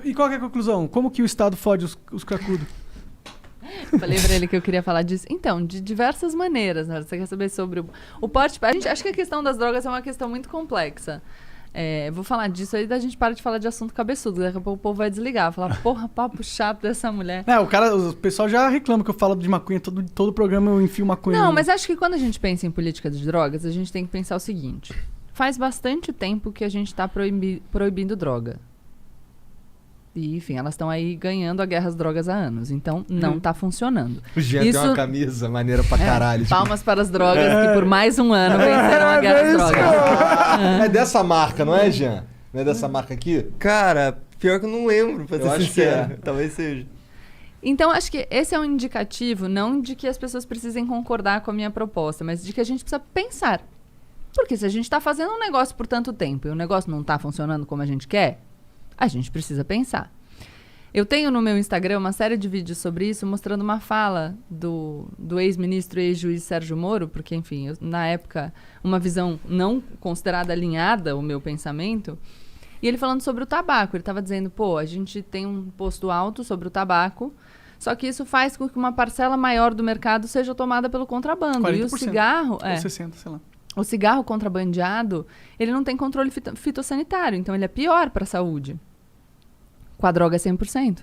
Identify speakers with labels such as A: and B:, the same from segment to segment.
A: E qual que é a conclusão? Como que o Estado fode os cracudos?
B: Eu falei pra ele que eu queria falar disso. Então, de diversas maneiras, né? Você quer saber sobre o porte... A gente acha que a questão das drogas é uma questão muito complexa. Vou falar disso aí, da gente para de falar de assunto cabeçudo. Daqui a pouco o povo vai desligar. Vai falar, porra, papo chato dessa mulher.
A: O pessoal já reclama que eu falo de maconha. Todo programa eu enfio maconha.
B: Não, mas acho que quando a gente pensa em política de drogas, a gente tem que pensar o seguinte. Faz bastante tempo que a gente tá proibindo droga. E, enfim, elas estão aí ganhando a guerra às drogas há anos. Então, não tá funcionando.
C: O Jean tem uma camisa maneira pra caralho.
B: Palmas para as drogas que por mais um ano venceram a guerra às drogas.
C: É dessa marca, não é, Jean? Não é dessa marca aqui?
D: Cara, pior que eu não lembro, pra ser sincero. Talvez seja.
B: Então, acho que esse é um indicativo, não de que as pessoas precisem concordar com a minha proposta, mas de que a gente precisa pensar. Porque se a gente está fazendo um negócio por tanto tempo e o negócio não está funcionando como a gente quer, a gente precisa pensar. Eu tenho no meu Instagram uma série de vídeos sobre isso, mostrando uma fala do ex-ministro e ex-juiz Sérgio Moro, porque, enfim, na época, uma visão não considerada alinhada ao meu pensamento, e ele falando sobre o tabaco. Ele estava dizendo, a gente tem um imposto alto sobre o tabaco, só que isso faz com que uma parcela maior do mercado seja tomada pelo contrabando. 40%, e o cigarro...
A: Ou 60%, sei lá.
B: O cigarro contrabandeado, ele não tem controle fitossanitário, então ele é pior para a saúde. Com a droga é 100%.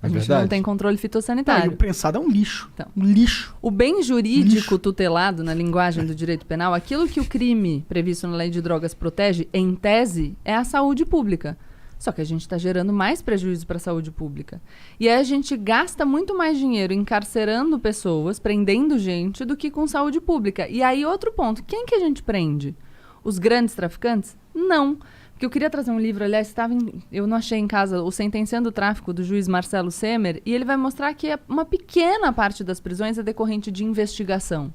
B: A gente não tem controle fitossanitário.
A: E o prensado é um lixo.
B: Então,
A: um lixo.
B: O bem jurídico tutelado na linguagem do direito penal, aquilo que o crime previsto na lei de drogas protege, em tese, é a saúde pública. Só que a gente está gerando mais prejuízo para a saúde pública. E aí a gente gasta muito mais dinheiro encarcerando pessoas, prendendo gente, do que com saúde pública. E aí outro ponto, quem que a gente prende? Os grandes traficantes? Não. Porque eu queria trazer um livro, aliás, eu não achei em casa, o Sentenciando o Tráfico, do juiz Marcelo Semer, e ele vai mostrar que uma pequena parte das prisões é decorrente de investigação.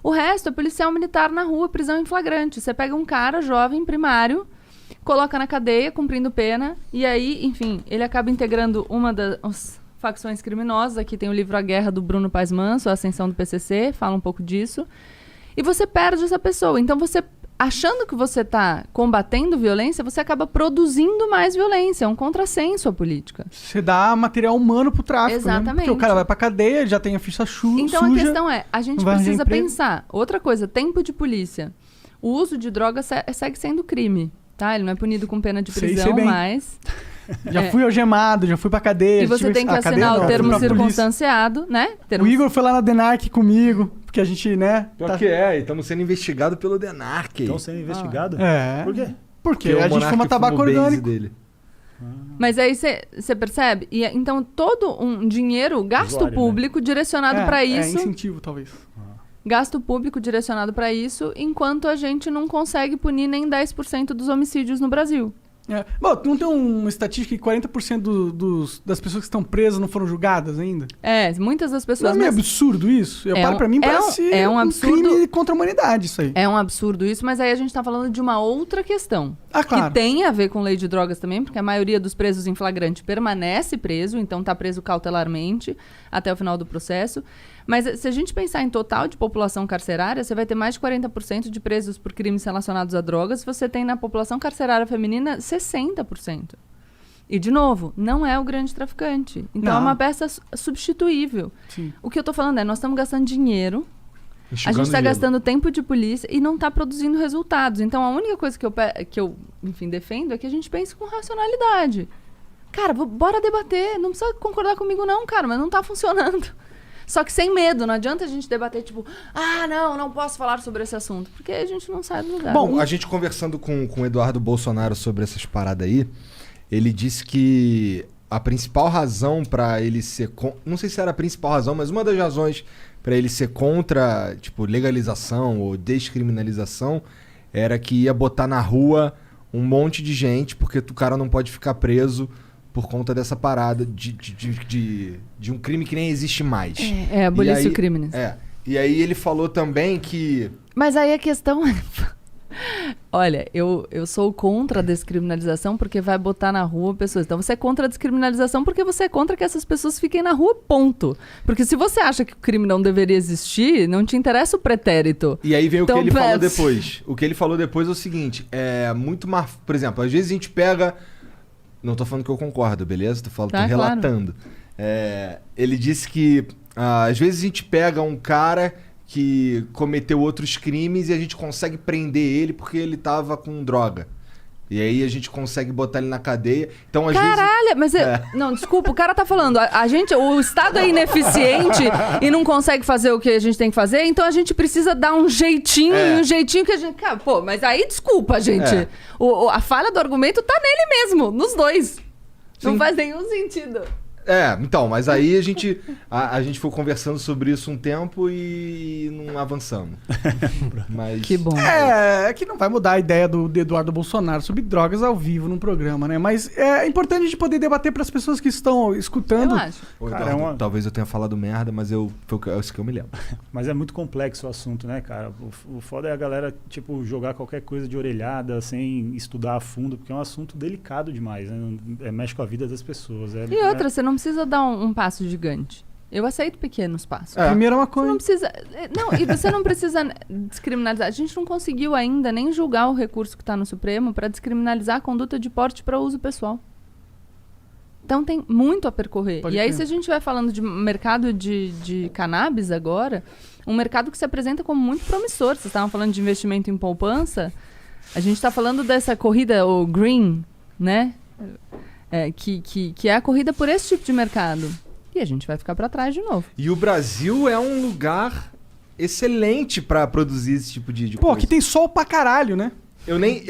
B: O resto é policial militar na rua, prisão em flagrante. Você pega um cara jovem, primário, coloca na cadeia, cumprindo pena, e aí, enfim, ele acaba integrando uma das facções criminosas. Aqui tem o livro A Guerra, do Bruno Paes Manso, A Ascensão do PCC, fala um pouco disso. E você perde essa pessoa. Então, você, achando que você está combatendo violência, você acaba produzindo mais violência. É um contrassenso à política.
A: Você dá material humano pro tráfico.
B: Exatamente.
A: Né? Porque o cara vai pra cadeia, já tem a ficha suja.
B: Então, a questão é, a gente precisa pensar. Outra coisa, tempo de polícia. O uso de drogas segue sendo crime. Tá? Ele não é punido com pena de prisão, mas...
A: Já fui algemado, já fui pra cadeia.
B: E você tem que assinar o termo circunstanciado, né?
A: O Igor foi lá na DENARC comigo, porque a gente, né...
C: Pior que é, e estamos sendo investigados pelo DENARC.
E: Estão sendo investigados?
A: Por quê? Porque a gente fuma tabaco orgânico. Dele.
B: Mas aí você percebe? E, então, todo um dinheiro, gasto público, né? Direcionado para isso...
A: É incentivo, talvez.
B: Gasto público direcionado para isso, enquanto a gente não consegue punir nem 10% dos homicídios no Brasil.
A: Bom, não tem uma estatística que 40% das pessoas que estão presas não foram julgadas ainda?
B: Muitas das pessoas...
A: Não é absurdo isso? Pra mim parece
B: um absurdo,
A: crime contra a humanidade isso aí.
B: É um absurdo isso, mas aí a gente tá falando de uma outra questão.
A: Claro.
B: Que tem a ver com lei de drogas também, porque a maioria dos presos em flagrante permanece preso, então tá preso cautelarmente até o final do processo. Mas se a gente pensar em total de população carcerária, você vai ter mais de 40% de presos por crimes relacionados a drogas. Você tem na população carcerária feminina 60%. E, de novo, não é o grande traficante. Então, é uma peça substituível.
A: Sim.
B: O que eu tô falando é, nós estamos gastando dinheiro, a gente está gastando tempo de polícia e não está produzindo resultados. Então, a única coisa que eu enfim, defendo é que a gente pense com racionalidade. Cara, bora debater. Não precisa concordar comigo não, cara, mas não está funcionando. Só que sem medo, não adianta a gente debater, tipo, não posso falar sobre esse assunto, porque a gente não sai do lugar.
C: Bom, a gente conversando com o Eduardo Bolsonaro sobre essas paradas aí, ele disse que a principal razão para ele ser... Não sei se era a principal razão, mas uma das razões para ele ser contra, tipo, legalização ou descriminalização era que ia botar na rua um monte de gente, porque o cara não pode ficar preso por conta dessa parada de um crime que nem existe mais.
B: Abolice o crime.
C: E aí ele falou também que...
B: Mas aí a questão é... Olha, eu sou contra a descriminalização porque vai botar na rua pessoas. Então você é contra a descriminalização porque você é contra que essas pessoas fiquem na rua, ponto. Porque se você acha que o crime não deveria existir, não te interessa o pretérito.
C: E aí vem o que ele falou depois. O que ele falou depois é o seguinte, é muito mais... Por exemplo, às vezes a gente pega... Não tô falando que eu concordo, beleza? Tô
B: Tá,
C: relatando. Ele disse que às vezes a gente pega um cara que cometeu outros crimes e a gente consegue prender ele porque ele tava com droga. E aí a gente consegue botar ele na cadeia. Então, às
B: Caralho,
C: vezes...
B: mas... Não, desculpa, o cara tá falando, o Estado é ineficiente e não consegue fazer o que a gente tem que fazer, então a gente precisa dar um jeitinho, um jeitinho que a gente... Cara, pô, mas aí, desculpa, gente. A falha do argumento tá nele mesmo, nos dois. Não faz nenhum sentido.
C: Então, mas aí a gente foi conversando sobre isso um tempo e não avançamos. Mas...
B: Que bom.
A: É que não vai mudar a ideia do Eduardo Bolsonaro sobre drogas ao vivo num programa, né? Mas é importante a gente poder debater para as pessoas que estão escutando.
B: Eu acho.
C: Ô, Eduardo, talvez eu tenha falado merda, mas foi isso que eu me lembro.
E: Mas é muito complexo o assunto, né, cara? O foda é a galera, tipo, jogar qualquer coisa de orelhada sem estudar a fundo, porque é um assunto delicado demais, né? Mexe com a vida das pessoas.
B: E outra, você não precisa dar um passo gigante. Eu aceito pequenos passos.
A: Primeiro é uma
B: Você
A: coisa.
B: não precisa... Não, e você não precisa descriminalizar. A gente não conseguiu ainda nem julgar o recurso que está no Supremo para descriminalizar a conduta de porte para uso pessoal. Então tem muito a percorrer.
A: Pode
B: e aí,
A: crer.
B: se a gente vai falando de mercado de cannabis agora, um mercado que se apresenta como muito promissor. Vocês estavam falando de investimento em poupança. A gente está falando dessa corrida, o green, né? Que é a corrida por esse tipo de mercado. E a gente vai ficar para trás de novo.
C: E o Brasil é um lugar excelente pra produzir esse tipo de
A: Pô,
C: coisa.
A: aqui tem sol pra caralho, né?
C: Eu nem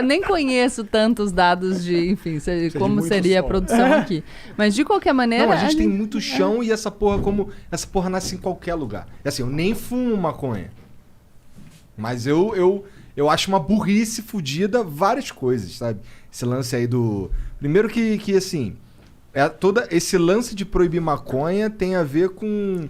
B: Nem conheço tantos dados de, enfim, como
E: muito
B: seria a
E: sol.
B: produção aqui. Mas de qualquer maneira...
C: Não, a gente tem muito chão e essa porra nasce em qualquer lugar. Assim, eu nem fumo maconha. Mas eu acho uma burrice fudida várias coisas, sabe? Esse lance aí do... Primeiro que assim, todo esse lance de proibir maconha tem a ver com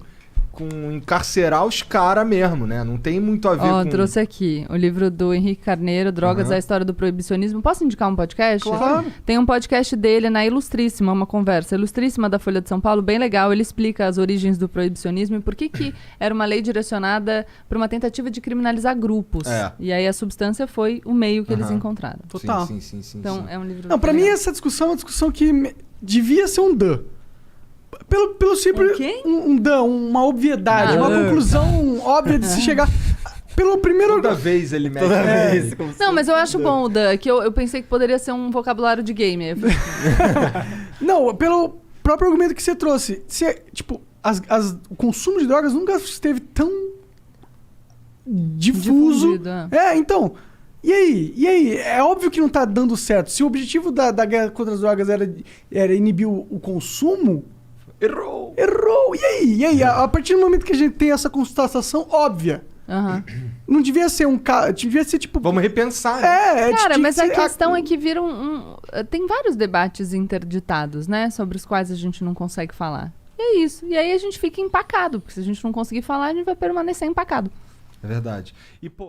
C: encarcerar os caras mesmo, né? Não tem muito a ver com...
B: trouxe aqui o livro do Henrique Carneiro, Drogas, a História do Proibicionismo. Posso indicar um podcast?
A: Claro.
B: Tem um podcast dele na Ilustríssima, uma conversa ilustríssima da Folha de São Paulo, bem legal. Ele explica as origens do proibicionismo e por que era uma lei direcionada para uma tentativa de criminalizar grupos. E aí a substância foi o meio que eles encontraram.
A: Total.
C: Sim.
B: Então é um livro...
A: Não, pra mim essa discussão é uma discussão que devia ser um DAN. Pelo simples...
B: Um quê?
A: Um DAN, uma obviedade, uma conclusão óbvia de se chegar... Pelo primeiro...
C: Toda vez ele mete...
D: Toda vez. Como
B: Não, mas eu acho bom o Dan, que eu pensei que poderia ser um vocabulário de gamer.
A: Não, pelo próprio argumento que você trouxe. Tipo, o consumo de drogas nunca esteve tão difuso.
B: Difundido, é.
A: Então... E aí? É óbvio que não tá dando certo. Se o objetivo da guerra contra as drogas era inibir o consumo...
C: Errou!
A: E aí? A partir do momento que a gente tem essa constatação óbvia, não devia ser devia ser tipo...
C: Vamos repensar, né?
B: Cara,
A: tinha
B: mas
A: que
B: a
A: ser-
B: questão é que viram tem vários debates interditados, né? Sobre os quais a gente não consegue falar. E é isso. E aí a gente fica empacado. Porque se a gente não conseguir falar, a gente vai permanecer empacado.
C: É verdade. E, pô...